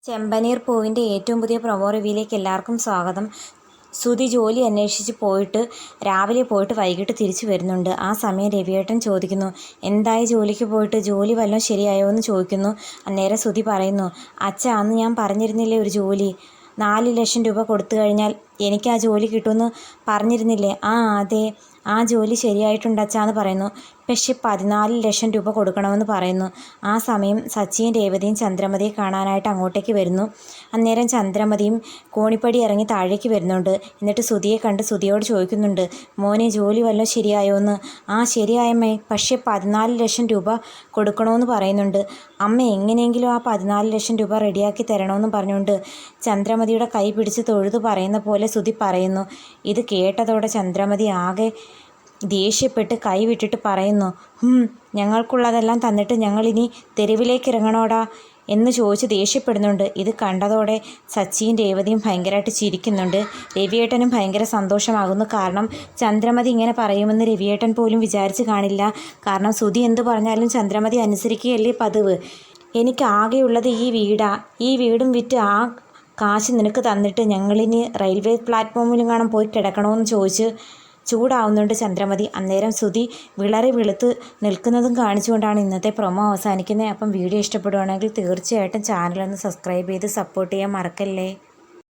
ചെമ്പനീർ പൂവിൻ്റെ ഏറ്റവും പുതിയ പ്രൊമോ റിവ്യൂയിലേക്ക് എല്ലാവർക്കും സ്വാഗതം. സുധി ജോലി അന്വേഷിച്ച് പോയിട്ട് രാവിലെ പോയിട്ട് വൈകിട്ട് തിരിച്ചു വരുന്നുണ്ട്. ആ സമയം രവിയേട്ടൻ ചോദിക്കുന്നു, എന്തായി ജോലിക്ക് പോയിട്ട്, ജോലി വല്ലതും ശരിയായോ എന്ന് ചോദിക്കുന്നു. അന്നേരം സുധി പറയുന്നു, അച്ഛാ അന്ന് ഞാൻ പറഞ്ഞിരുന്നില്ലേ ഒരു ജോലി 4 ലക്ഷം രൂപ കൊടുത്തു കഴിഞ്ഞാൽ എനിക്ക് ആ ജോലി കിട്ടുമെന്ന് പറഞ്ഞിരുന്നില്ലേ? അതെ, ആ ജോലി ശരിയായിട്ടുണ്ട് അച്ഛാന്ന് പറയുന്നു. പക്ഷെ 14 ലക്ഷം രൂപ കൊടുക്കണമെന്ന് പറയുന്നു. ആ സമയം സച്ചിയും രേവതിയും ചന്ദ്രമതിയെ കാണാനായിട്ട് അങ്ങോട്ടേക്ക് വരുന്നു. അന്നേരം ചന്ദ്രമതിയും കോണിപ്പടി ഇറങ്ങി താഴേക്ക് വരുന്നുണ്ട്. എന്നിട്ട് സുധിയെ കണ്ട് സുധിയോട് ചോദിക്കുന്നുണ്ട്, മോനെ ജോലി വല്ലതും ശരിയായോ എന്ന്. ശരിയായമ്മേ, പക്ഷേ 14 ലക്ഷം രൂപ കൊടുക്കണമെന്ന് പറയുന്നുണ്ട്. അമ്മ എങ്ങനെയെങ്കിലും ആ 14 ലക്ഷം രൂപ റെഡിയാക്കി തരണമെന്ന് പറഞ്ഞുകൊണ്ട് ചന്ദ്രമതിയുടെ കൈ പിടിച്ച് തൊഴുതു പറയുന്ന പോലെ സുധി പറയുന്നു. ഇത് കേട്ടതോടെ ചന്ദ്രമതി ആകെ ദേഷ്യപ്പെട്ട് കൈവിട്ടിട്ട് പറയുന്നു, ഞങ്ങൾക്കുള്ളതെല്ലാം തന്നിട്ട് ഞങ്ങളിനി തെരുവിലേക്ക് ഇറങ്ങണോടാ എന്ന് ചോദിച്ച് ദേഷ്യപ്പെടുന്നുണ്ട്. ഇത് കണ്ടതോടെ സച്ചിയും രേവതിയും ഭയങ്കരമായിട്ട് ചിരിക്കുന്നുണ്ട്. രവിയേട്ടനും ഭയങ്കര സന്തോഷമാകുന്നു. കാരണം ചന്ദ്രമതി ഇങ്ങനെ പറയുമെന്ന് രവിയേട്ടൻ പോലും വിചാരിച്ച് കാണില്ല. കാരണം സുധി എന്ത് പറഞ്ഞാലും ചന്ദ്രമതി അനുസരിക്കുകയല്ലേ പതിവ്. എനിക്കാകെയുള്ളത് ഈ വീടാ, ഈ വീടും വിറ്റ് ആ കാശ് നിനക്ക് തന്നിട്ട് ഞങ്ങളിനി റെയിൽവേ പ്ലാറ്റ്ഫോമിലും കാണാൻ പോയി കിടക്കണമെന്ന് ചോദിച്ച് ചൂടാവുന്നുണ്ട് ചന്ദ്രമതി. അന്നേരം സുധി വിളറി വെളുത്ത് നിൽക്കുന്നതും കാണിച്ചുകൊണ്ടാണ് ഇന്നത്തെ പ്രൊമോ അവസാനിക്കുന്നത്. അപ്പം വീഡിയോ ഇഷ്ടപ്പെടുവാണെങ്കിൽ തീർച്ചയായിട്ടും ചാനലൊന്ന് സബ്സ്ക്രൈബ് ചെയ്ത് സപ്പോർട്ട് ചെയ്യാൻ മറക്കല്ലേ.